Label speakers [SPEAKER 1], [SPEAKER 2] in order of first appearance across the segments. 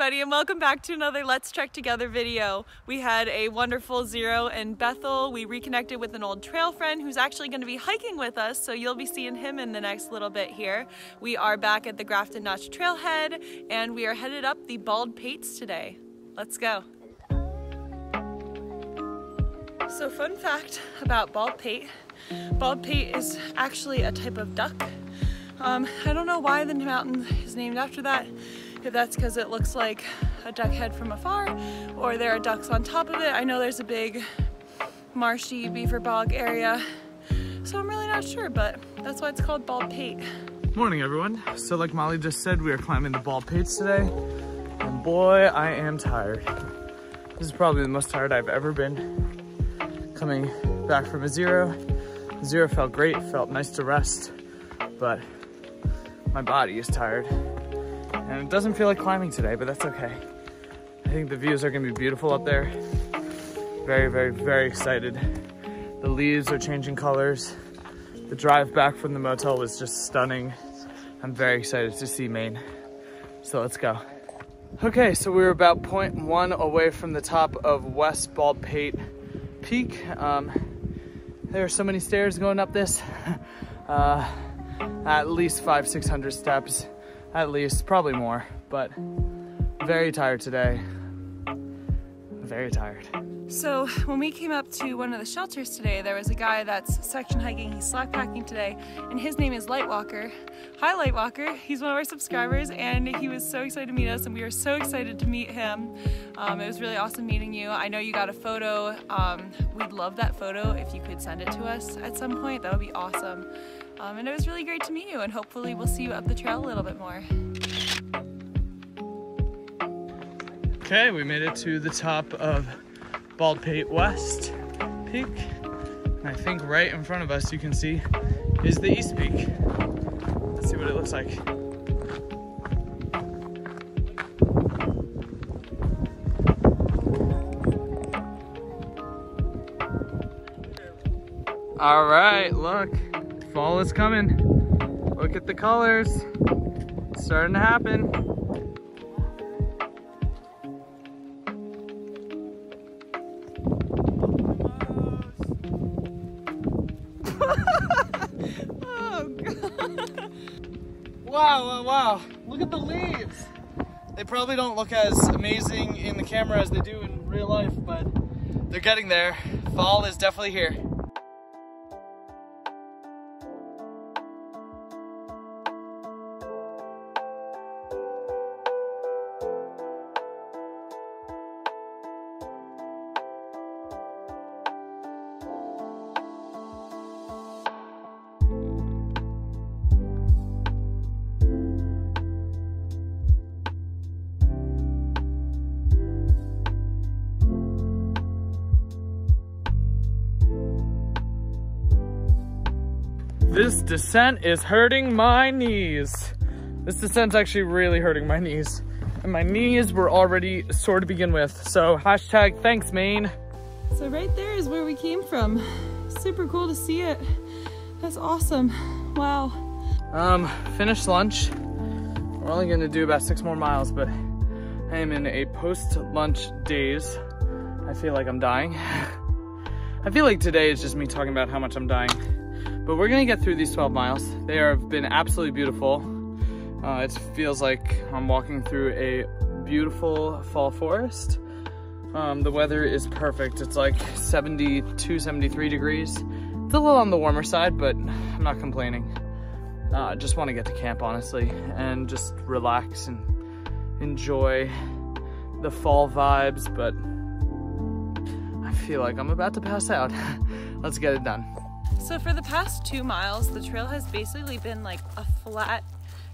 [SPEAKER 1] everybody, and welcome back to another Let's Trek Together video. We had a wonderful zero in Bethel. We reconnected with an old trail friend who's actually going to be hiking with us, so you'll be seeing him in the next little bit here. We are back at the Grafton Notch Trailhead, and we are headed up the Bald Pates today. Let's go. So fun fact about Bald Pate. Bald Pate is actually a type of duck. I don't know why the mountain is named after that. If that's because it looks like a duck head from afar, or there are ducks on top of it. I know there's a big marshy beaver bog area, so I'm really not sure, but that's why it's called Bald Pate.
[SPEAKER 2] Morning everyone. So like Molly just said, we are climbing the Bald Pates today, and boy, I am tired. This is probably the most tired I've ever been. Coming back from a zero. Zero felt great, felt nice to rest, but my body is tired. And it doesn't feel like climbing today, but that's okay. I think the views are gonna be beautiful up there. Very, very, very excited. The leaves are changing colors. The drive back from the motel was just stunning. I'm very excited to see Maine. So let's go. Okay, so we're about 0.1 away from the top of West Bald Pate Peak. There are so many stairs going up this. At least 500-600 steps. At least, probably more, but very tired today. Very tired.
[SPEAKER 1] So when we came up to one of the shelters today, there was a guy that's section hiking, he's slack packing today, and his name is Lightwalker. Hi Lightwalker, he's one of our subscribers, and he was so excited to meet us, and we were so excited to meet him. It was really awesome meeting you. I know you got a photo. We'd love that photo if you could send it to us at some point. That would be awesome. And it was really great to meet you, and hopefully we'll see you up the trail a little bit more.
[SPEAKER 2] Okay, we made it to the top of Bald Pate West Peak. And I think right in front of us, you can see, is the East Peak. Let's see what it looks like. All right, look. Fall is coming. Look at the colors. It's starting to happen.
[SPEAKER 1] Oh, God.
[SPEAKER 2] Wow. Look at the leaves. They probably don't look as amazing in the camera as they do in real life, but they're getting there. Fall is definitely here. This descent is hurting my knees. This descent's actually really hurting my knees. And my knees were already sore to begin with. So hashtag thanks, Maine.
[SPEAKER 1] So right there is where we came from. Super cool to see it. That's awesome. Wow.
[SPEAKER 2] Finished lunch. We're only gonna do about 6 more miles, but I am in a post-lunch daze. I feel like I'm dying. I feel like today is just me talking about how much I'm dying. But we're gonna get through these 12 miles. They have been absolutely beautiful. It feels like I'm walking through a beautiful fall forest. The weather is perfect. It's like 72, 73 degrees. It's a little on the warmer side, but I'm not complaining. Just wanna get to camp, honestly, and just relax and enjoy the fall vibes, but I feel like I'm about to pass out. Let's get it done.
[SPEAKER 1] So for the past 2 miles, the trail has basically been like a flat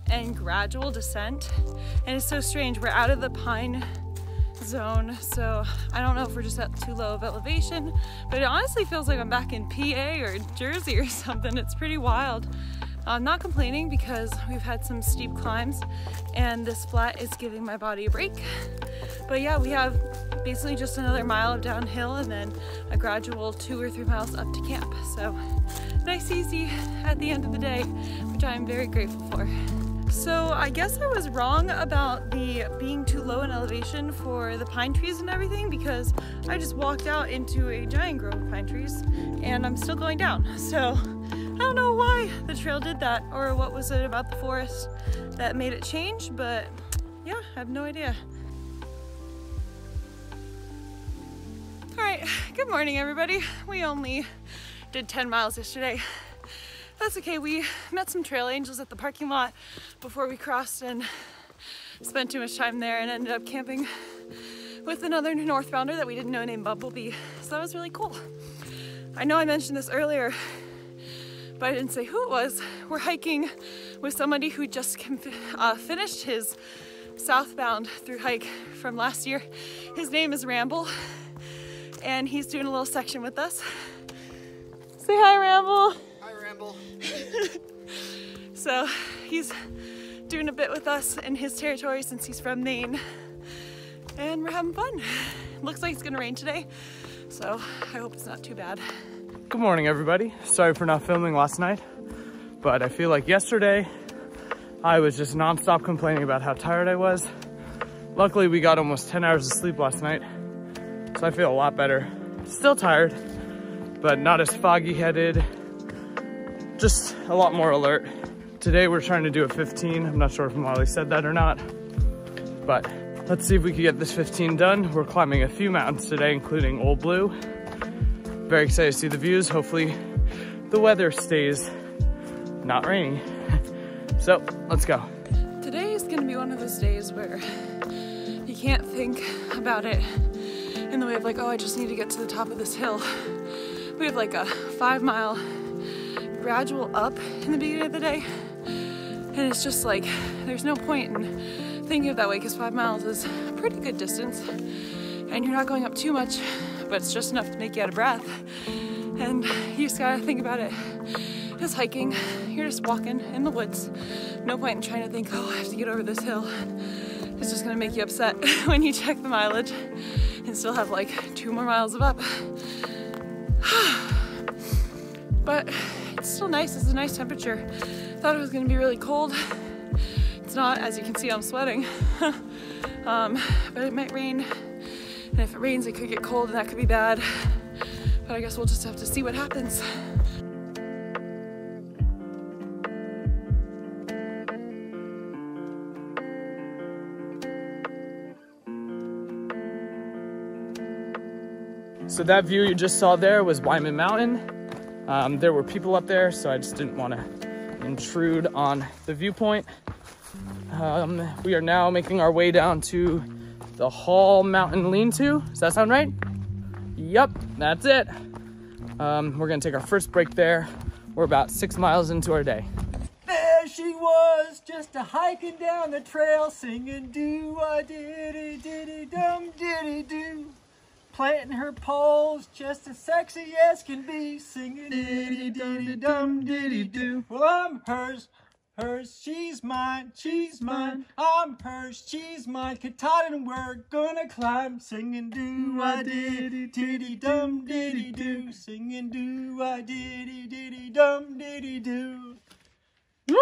[SPEAKER 1] and gradual descent. And it's so strange, we're out of the pine zone, so I don't know if we're just at too low of elevation, but it honestly feels like I'm back in PA or Jersey or something. It's pretty wild. I'm not complaining because we've had some steep climbs and this flat is giving my body a break. But yeah, we have basically just another mile of downhill and then a gradual 2 or 3 miles up to camp. So nice easy at the end of the day, which I am very grateful for. So I guess I was wrong about the being too low in elevation for the pine trees and everything, because I just walked out into a giant grove of pine trees and I'm still going down. So I don't know why the trail did that, or what was it about the forest that made it change, but yeah, I have no idea. All right, good morning everybody. We only did 10 miles yesterday. That's okay, we met some trail angels at the parking lot before we crossed and spent too much time there and ended up camping with another northbounder that we didn't know named Bumblebee. So that was really cool. I know I mentioned this earlier, but I didn't say who it was. We're hiking with somebody who just finished his southbound through hike from last year. His name is Ramble, and he's doing a little section with us. Say hi, Ramble.
[SPEAKER 3] Hi, Ramble.
[SPEAKER 1] So he's doing a bit with us in his territory since he's from Maine, and we're having fun. Looks like it's gonna rain today, so I hope it's not too bad.
[SPEAKER 2] Good morning, everybody. Sorry for not filming last night, but I feel like yesterday I was just nonstop complaining about how tired I was. Luckily, we got almost 10 hours of sleep last night, so I feel a lot better. Still tired, but not as foggy-headed, just a lot more alert. Today we're trying to do a 15. I'm not sure if Molly said that or not, but let's see if we can get this 15 done. We're climbing a few mountains today, including Old Blue. Very excited to see the views. Hopefully the weather stays not rainy. So let's go.
[SPEAKER 1] Today is gonna be one of those days where you can't think about it in the way of like, oh, I just need to get to the top of this hill. We have like a 5-mile gradual up in the beginning of the day. And it's just like, there's no point in thinking of that way, because 5 miles is a pretty good distance. And you're not going up too much, but it's just enough to make you out of breath. And you just gotta think about it as hiking. You're just walking in the woods. No point in trying to think, oh, I have to get over this hill. It's just gonna make you upset when you check the mileage and still have like 2 more miles of up. But it's still nice, it's a nice temperature. Thought it was gonna be really cold. It's not, as you can see, I'm sweating. But it might rain. And if it rains, it could get cold and that could be bad. But I guess we'll just have to see what happens.
[SPEAKER 2] So that view you just saw there was Wyman Mountain. There were people up there, so I just didn't want to intrude on the viewpoint. We are now making our way down to the Hall Mountain Lean-To. Does that sound right? Yep, that's it. We're gonna take our first break there. We're about 6 miles into our day.
[SPEAKER 3] There she was, just a hiking down the trail, singing do-a-diddy-diddy-dum-diddy-do. Planting her poles, just as sexy as can be, singing diddy-diddy-dum-diddy-do. Well, I'm hers, hers, she's mine, I'm hers, she's mine. Katana and we're gonna climb, singing do-a-diddy-diddy-dum-diddy-do, singing do-a-diddy-diddy-dum-diddy-do.
[SPEAKER 2] Woo!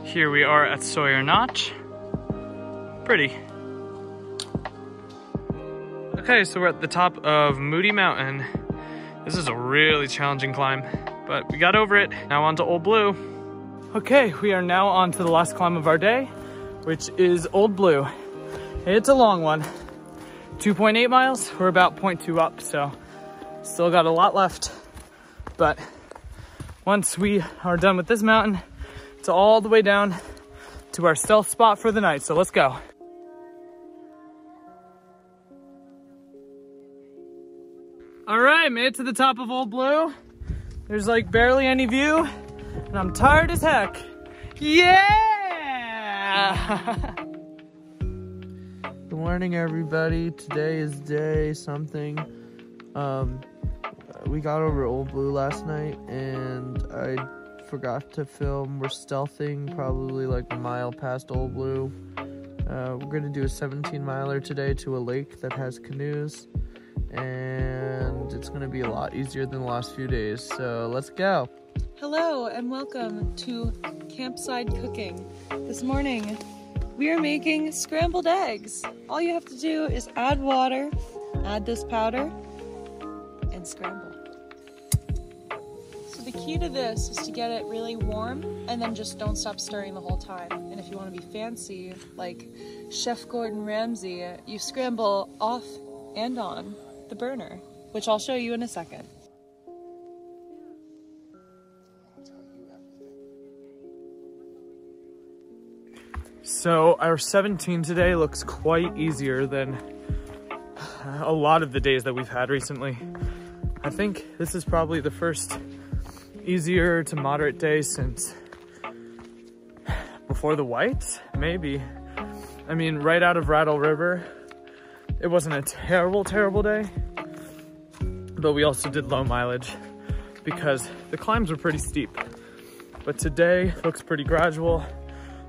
[SPEAKER 2] Here we are at Sawyer Notch. Pretty. Okay, so we're at the top of Moody Mountain. This is a really challenging climb, but we got over it. Now on to Old Blue. Okay, we are now on to the last climb of our day, which is Old Blue. It's a long one. 2.8 miles, we're about 0.2 up, so still got a lot left. But once we are done with this mountain, it's all the way down to our stealth spot for the night, so let's go. All right, made it to the top of Old Blue. There's like barely any view, and I'm tired as heck. Yeah! Yeah. Good morning, everybody. Today is day something. We got over Old Blue last night, and I forgot to film. We're stealthing probably like a mile past Old Blue. We're gonna do a 17-miler today to a lake that has canoes, and it's gonna be a lot easier than the last few days. So let's go.
[SPEAKER 1] Hello and welcome to Campside Cooking. This morning we are making scrambled eggs. All you have to do is add water, add this powder, and scramble. So the key to this is to get it really warm and then just don't stop stirring the whole time. And if you want to be fancy, like Chef Gordon Ramsay, you scramble off and on the burner, which I'll show you in a second.
[SPEAKER 2] So our 17 today looks quite easier than a lot of the days that we've had recently. I think this is probably the first easier to moderate day since before the whites, maybe. I mean, right out of Rattle River, it wasn't a terrible day, but we also did low mileage because the climbs were pretty steep. But today looks pretty gradual.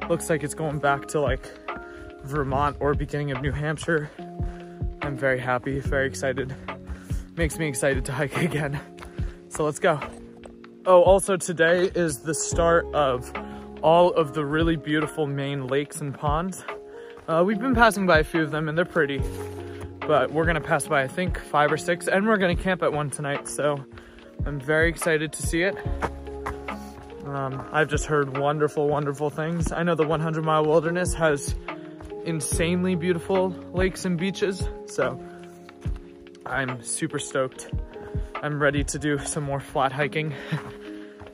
[SPEAKER 2] Looks like it's going back to like Vermont or beginning of New Hampshire. I'm very happy, very excited. Makes me excited to hike again. So let's go. Oh, also today is the start of all of the really beautiful Maine lakes and ponds. We've been passing by a few of them and they're pretty, but we're gonna pass by I think 5 or 6 and we're gonna camp at one tonight. So I'm very excited to see it. I've just heard wonderful things. I know the 100 Mile Wilderness has insanely beautiful lakes and beaches, so I'm super stoked. I'm ready to do some more flat hiking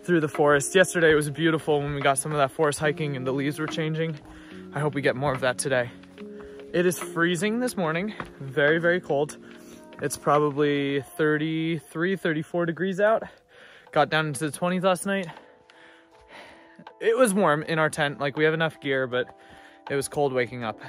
[SPEAKER 2] through the forest. Yesterday it was beautiful when we got some of that forest hiking and the leaves were changing. I hope we get more of that today. It is freezing this morning, very cold. It's probably 33, 34 degrees out. Got down into the 20s last night. It was warm in our tent, like we have enough gear, but it was cold waking up.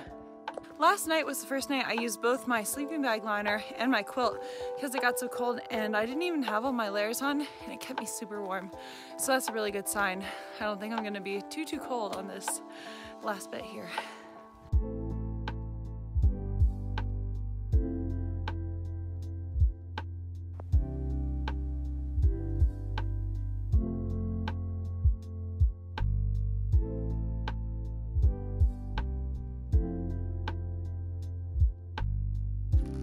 [SPEAKER 1] Last night was the first night I used both my sleeping bag liner and my quilt because it got so cold and I didn't even have all my layers on and it kept me super warm. So that's a really good sign. I don't think I'm gonna be too cold on this last bit here.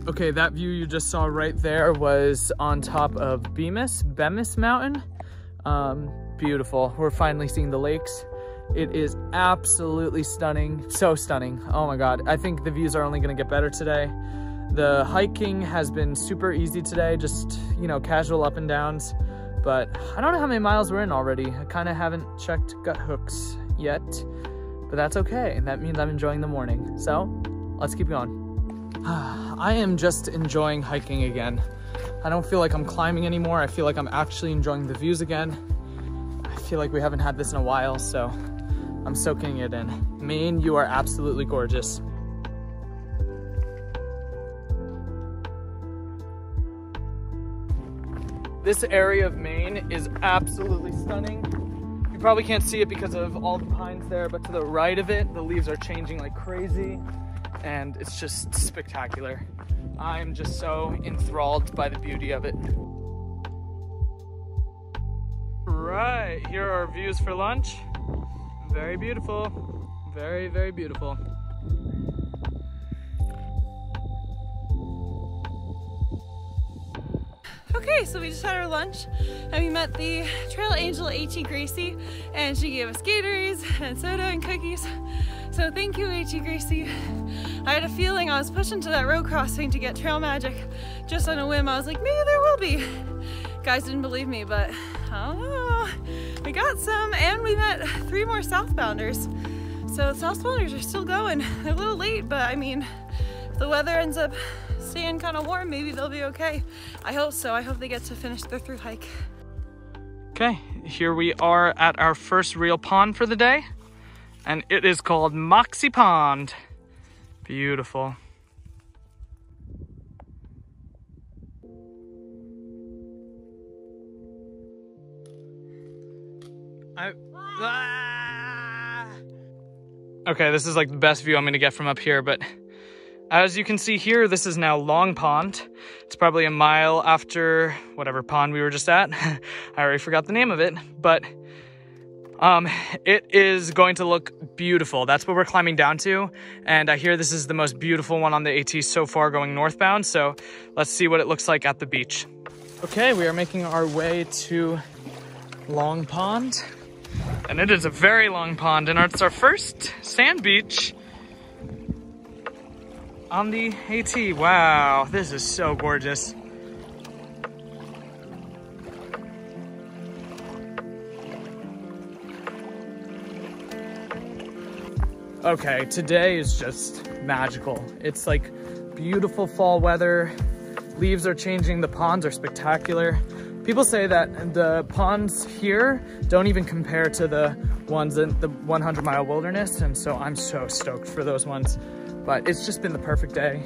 [SPEAKER 2] Okay, that view you just saw right there was on top of Bemis Mountain. Beautiful. We're finally seeing the lakes. It is absolutely stunning. So stunning. Oh my God. I think the views are only gonna get better today. The hiking has been super easy today, just, you know, casual up and downs. But I don't know how many miles we're in already. I kind of haven't checked gut hooks yet, but that's okay. That means I'm enjoying the morning. So let's keep going. I am just enjoying hiking again. I don't feel like I'm climbing anymore. I feel like I'm actually enjoying the views again. I feel like we haven't had this in a while, so I'm soaking it in. Maine, you are absolutely gorgeous. This area of Maine is absolutely stunning. You probably can't see it because of all the pines there, but to the right of it, the leaves are changing like crazy. And it's just spectacular. I'm just so enthralled by the beauty of it. Right, here are our views for lunch. Very beautiful, very beautiful.
[SPEAKER 1] Okay, so we just had our lunch and we met the trail angel A.T. Gracie and she gave us Gatorades and soda and cookies. So thank you, A.T. Gracie. I had a feeling I was pushing to that road crossing to get trail magic just on a whim. I was like, maybe there will be. Guys didn't believe me, but I don't know. We got some and we met 3 more southbounders. So southbounders are still going. They're a little late, but I mean, if the weather ends up staying kind of warm, maybe they'll be okay. I hope so. I hope they get to finish their through hike.
[SPEAKER 2] Okay, here we are at our first real pond for the day. And it is called Moxie Pond. Beautiful. Okay, this is like the best view I'm gonna get from up here, but as you can see here, this is now Long Pond. It's probably a mile after whatever pond we were just at. I already forgot the name of it, but it is going to look beautiful. That's what we're climbing down to, and I hear this is the most beautiful one on the AT so far going northbound, so let's see what it looks like at the beach. Okay, we are making our way to Long Pond. And it is a very long pond, and it's our first sand beach on the AT. Wow, this is so gorgeous. Okay, today is just magical. It's like beautiful fall weather. Leaves are changing, the ponds are spectacular. People say that the ponds here don't even compare to the ones in the 100-mile wilderness, and so I'm so stoked for those ones. But it's just been the perfect day.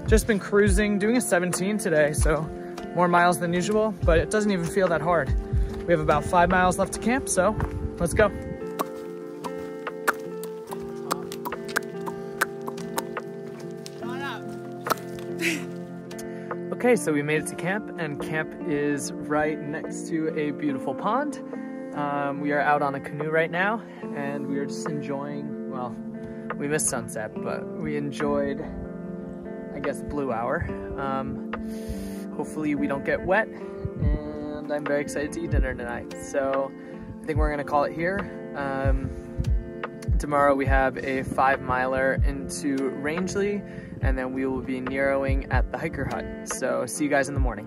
[SPEAKER 2] Just been cruising, doing a 17 today, so more miles than usual, but it doesn't even feel that hard. We have about 5 miles left to camp, so let's go. Okay, so we made it to camp, and camp is right next to a beautiful pond. We are out on a canoe right now, and we are just enjoying, well, we missed sunset, but we enjoyed, I guess, blue hour. Hopefully we don't get wet, and I'm very excited to eat dinner tonight. So I think we're gonna call it here. Tomorrow we have a 5-miler into Rangeley, and then we will be narrowing at the hiker hut. So see you guys in the morning.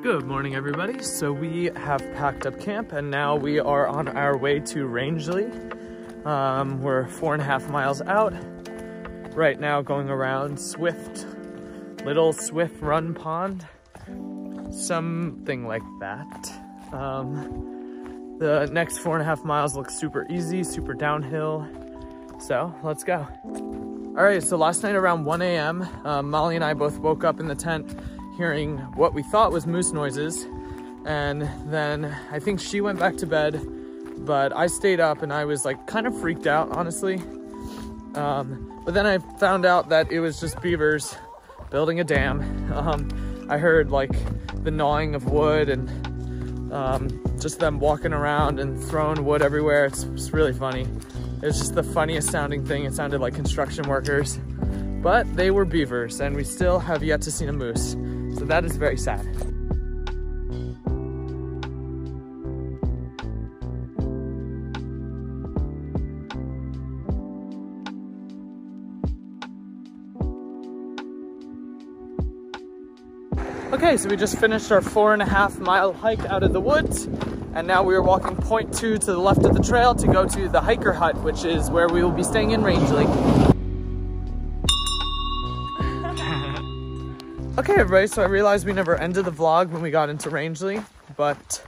[SPEAKER 2] Good morning, everybody. So we have packed up camp, and now we are on our way to Rangeley. We're 4.5 miles out right now, going around Little Swift Run Pond, something like that. The next 4.5 miles look super easy, super downhill. So let's go. All right, so last night around 1 a.m., Molly and I both woke up in the tent hearing what we thought was moose noises. And then I think she went back to bed, but I stayed up and I was like kind of freaked out, honestly. But then I found out that it was just beavers building a dam. I heard like the gnawing of wood and just them walking around and throwing wood everywhere. It's really funny. It's just the funniest sounding thing. It sounded like construction workers, but they were beavers, and we still have yet to see a moose. So that is very sad. Okay, so we just finished our 4.5-mile hike out of the woods, and now we are walking 0.2 to the left of the trail to go to the hiker hut, which is where we will be staying in Rangeley. Okay, everybody, so I realized we never ended the vlog when we got into Rangeley, but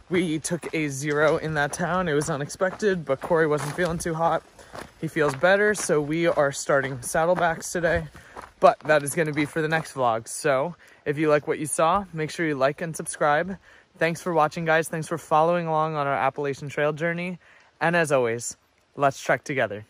[SPEAKER 2] we took a 0 in that town. It was unexpected, but Corey wasn't feeling too hot. He feels better, so we are starting saddlebacks today, but that is going to be for the next vlog. So if you like what you saw, make sure you like and subscribe. Thanks for watching, guys. Thanks for following along on our Appalachian Trail journey. And as always, let's trek together.